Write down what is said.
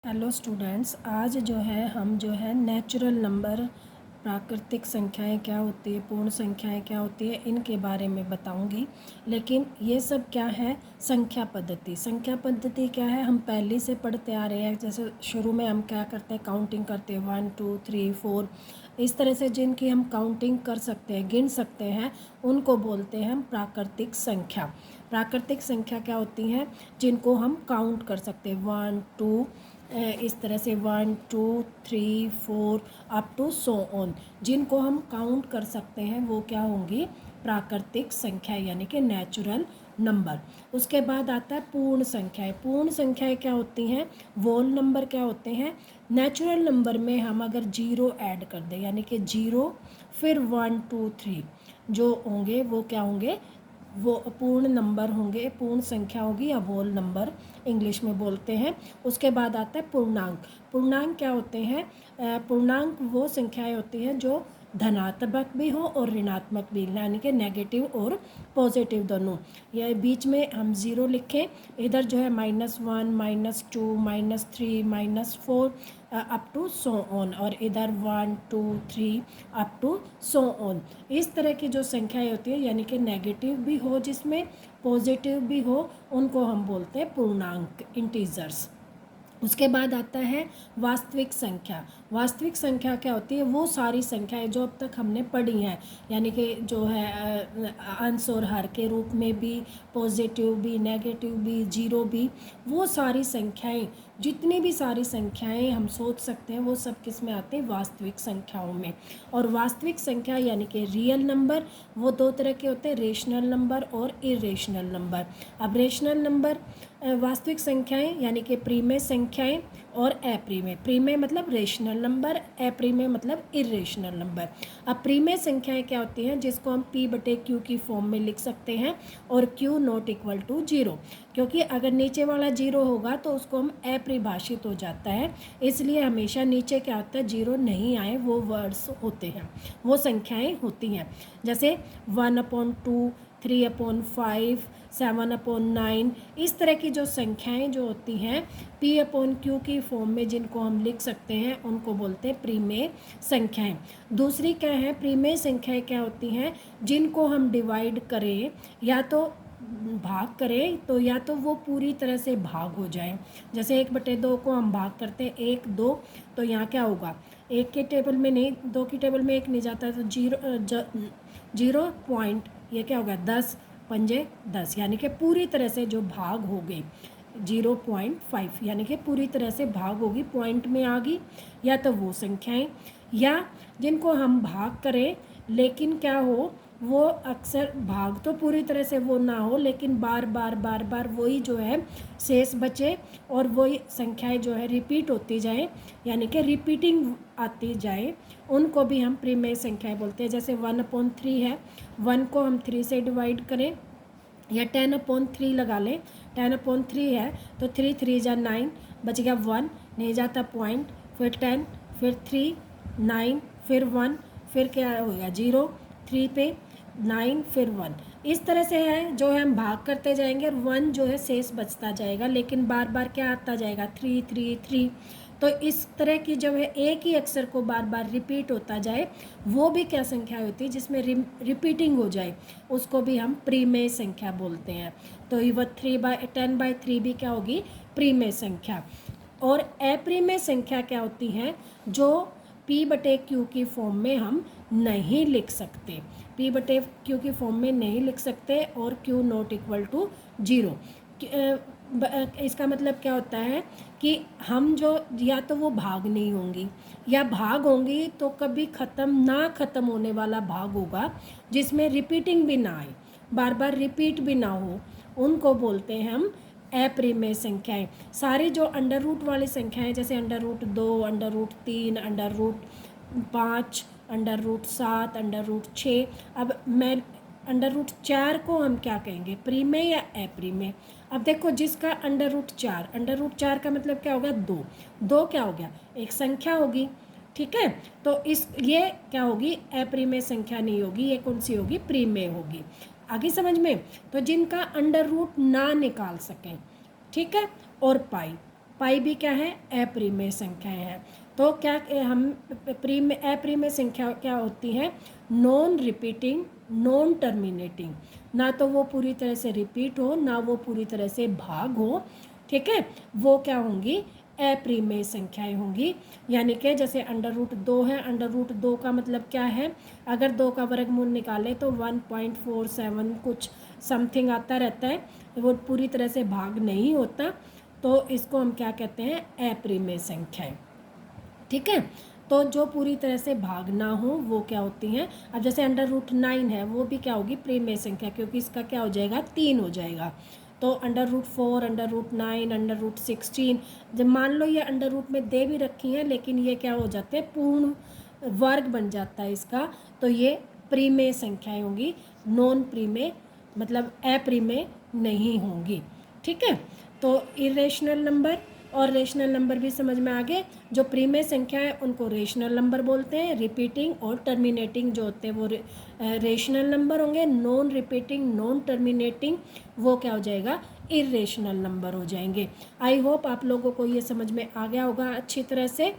Hello students, आज जो है हम जो है नेचुरल नंबर, प्राकृतिक संख्याएं क्या होती है, पूर्ण संख्याएं क्या होती है, इनके बारे में बताऊंगी। लेकिन ये सब क्या है, संख्या पद्धति। संख्या पद्धति क्या है, हम पहले से पढ़ते आ रहे हैं। जैसे शुरू में हम क्या करते हैं, काउंटिंग करते हैं 1 2 3 4। इस तरह से जिनकी हम काउंटिंग कर सकते हैं, गिन सकते हैं, उनको बोलते हैं हम प्राकृतिक संख्या। प्राकृतिक संख्या क्या होती हैं, जिनको हम काउंट कर सकते हैं 1 2, इस तरह से 1 2 3 4 अप टू सो ऑन। जिनको हम काउंट कर सकते हैं वो क्या होंगी, प्राकृतिक संख्या, यानी कि नेचुरल नंबर। उसके बाद आता है पूर्ण संख्याएं। पूर्ण संख्याएं क्या होती हैं, वोल नंबर क्या होते हैं। नेचुरल नंबर में हम अगर जीरो ऐड कर दें, यानी कि जीरो फिर 1 2 3, जो होंगे वो क्या होंगे, वो पूर्ण नंबर होंगे, पूर्ण संख्या होगी या होल नंबर इंग्लिश में बोलते हैं। उसके बाद आता है पूर्णांक। पूर्णांक क्या होते हैं, पूर्णांक वो संख्याएं होती हैं जो धनात्मक भी हो और ऋणात्मक भी, यानी कि नेगेटिव और पॉजिटिव दोनों। या बीच में हम ज़ीरो लिखें, इधर जो है -1 -2 -3 -4 अप टू सो ऑन, और इधर 1 2 3 अप टू सो ऑन। इस तरह की जो संख्याएं होती है, यानी कि नेगेटिव भी हो जिसमें, पॉजिटिव भी हो, उनको हम बोलते हैं पूर्णांक, इंटीजर्स। उसके बाद आता है वास्तविक संख्या। वास्तविक संख्या क्या होती है, वो सारी संख्याएं जो अब तक हमने पढ़ी हैं, यानी कि जो है अंश और हर के रूप में भी, पॉजिटिव भी, नेगेटिव भी, जीरो भी, वो सारी संख्याएं, जितनी भी सारी संख्याएं हम सोच सकते हैं, वो सब किस में आते हैं, वास्तविक संख्याओं में। और वास्तविक संख्या यानी कि रियल नंबर, वो दो तरह के होते हैं, रेशनल नंबर और इरेशनल नंबर। अब रेशनल नंबर, वास्तविक संख्याएं यानी कि प्रीमेय संख्याएं और अप्रीमेय। प्रीमेय मतलब रेशनल नंबर, अप्रीमेय मतलब इरेशनल नंबर। अब प्रीमेय संख्याएं क्या होती हैं, जिसको हम p/q की फॉर्म में लिख सकते हैं, और q not equal to zero, क्योंकि अगर नीचे वाला जीरो होगा तो उसको हम अपरिभाषित हो जाता है, इसलिए हमेशा नीचे क्या होता है, जीरो नहीं आए वो वर्ड्स होते हैं, वो संख्याएं होती हैं। जैसे 1/2, 3/5, 7/9, इस तरह की जो संख्याएं जो होती हैं p/q की फॉर्म में, जिनको हम लिख सकते हैं, उनको बोलते हैं प्रीमेय संख्याएं। दूसरी क्या है, प्रीमेय संख्याएं क्या होती हैं, जिनको हम डिवाइड करें, या तो भाग करें, तो या तो वो पूरी तरह से भाग हो जाए। जैसे 1/2 को हम भाग करते हैं 1 2, तो यहाँ क्या होगा, एक के टेबल में नहीं, दो की टेबल में एक नहीं जाता है, तो 0 पॉइंट, ये क्या होगा, 10 पंजे 10, यानी कि पूरी तरह से जो भाग हो गई 0.5, यानी कि पूरी तरह से भाग होगी, पॉइंट में आ गई। या तो वो संख्याएं, या जिनको हम भाग करें लेकिन क्या हो, वो अक्सर भाग तो पूरी तरह से वो ना हो, लेकिन बार बार बार बार वही जो है शेष बचे, और वही संख्याएं जो है रिपीट होती जाए, यानी कि रिपीटिंग आती जाए, उनको भी हम प्रीमेय संख्याएं बोलते हैं। जैसे 1/3 है, 1 को हम 3 से डिवाइड करें, या 10/3 लगा लें, 10/3 है तो 3 3 जा 9, बच गया 1, नहीं जाता पॉइंट, फिर 10, फिर 3 9, फिर 1, फिर क्या होगा 0, 3 पे 9, फिर 1। इस तरह से है जो है हम भाग करते जाएंगे, और 1 जो है शेष बचता जाएगा, लेकिन बार बार क्या आता जाएगा, 3 3 3। तो इस तरह की जब है एक ही अक्षर को बार बार रिपीट होता जाए, वो भी क्या संख्या होती है, जिसमें रिपीटिंग हो जाए, उसको भी हम प्रीमेय संख्या बोलते हैं। तो वह 10/3 भी क्या होगी, प्रीमेय संख्या। और अप्रीमेय संख्या क्या होती है, जो p/q की फॉर्म में हम नहीं लिख सकते, p/q की फॉर्म में नहीं लिख सकते, और q not equal to zero. इसका मतलब क्या होता है कि हम जो, या तो वो भाग नहीं होंगी, या भाग होंगी तो कभी ख़त्म होने वाला भाग होगा, जिसमें रिपीटिंग भी ना आए, बार बार रिपीट भी ना हो, उनको बोलते हैं हम अप्रीमेय संख्याएं। सारी जो अंडर रूट वाली संख्याएं, जैसे √2, √3, √5, √7, √6। अब मैं √4 को हम क्या कहेंगे, प्रीमेय या अप्रीमेय। अब देखो, जिसका √4 का मतलब क्या होगा, 2 2 क्या हो गया, एक संख्या होगी, ठीक है। तो ये क्या होगी, अप्रीमेय संख्या नहीं होगी, ये कौन सी होगी, प्रीमेय होगी। आगे समझ में। तो जिनका अंडर रूट ना निकाल सकें, ठीक है। और पाई पाई भी क्या है, अप्रिमेय संख्याएं हैं। तो क्या हम अप्रिमेय संख्या क्या होती है, नॉन रिपीटिंग नॉन टर्मिनेटिंग, ना तो वो पूरी तरह से रिपीट हो ना वो पूरी तरह से भाग हो, ठीक है, वो क्या होंगी, अप्रिमेय संख्याएं होंगी। यानी कि जैसे √2 है, √2 का मतलब क्या है, अगर 2 का वर्गमूल निकाले तो 1.47 कुछ समथिंग आता रहता है, वो पूरी तरह से भाग नहीं होता, तो इसको हम क्या कहते हैं, अप्रिमेय संख्याएं, ठीक है। तो जो पूरी तरह से भाग ना हो वो क्या होती हैं, अब जैसे √9 है वो भी क्या होगी, प्रिमेय संख्या, क्योंकि इसका क्या हो जाएगा, 3 हो जाएगा। तो √4, √9, √16, जब मान लो ये √ में दे भी रखी हैं लेकिन ये क्या हो जाते हैं, पूर्ण वर्ग बन जाता है इसका, तो ये प्रिमेय संख्याएं होंगी, नॉन प्रिमेय मतलब अप्रिमेय नहीं होंगी, ठीक है। तो इरेशनल नंबर और रेशनल नंबर भी समझ में आ गए। जो प्रीमेय संख्या है उनको रेशनल नंबर बोलते हैं, रिपीटिंग और टर्मिनेटिंग जो होते हैं वो रेशनल नंबर होंगे, नॉन रिपीटिंग नॉन टर्मिनेटिंग वो क्या हो जाएगा, इरेशनल नंबर हो जाएंगे। आई होप आप लोगों को ये समझ में आ गया होगा अच्छी तरह से।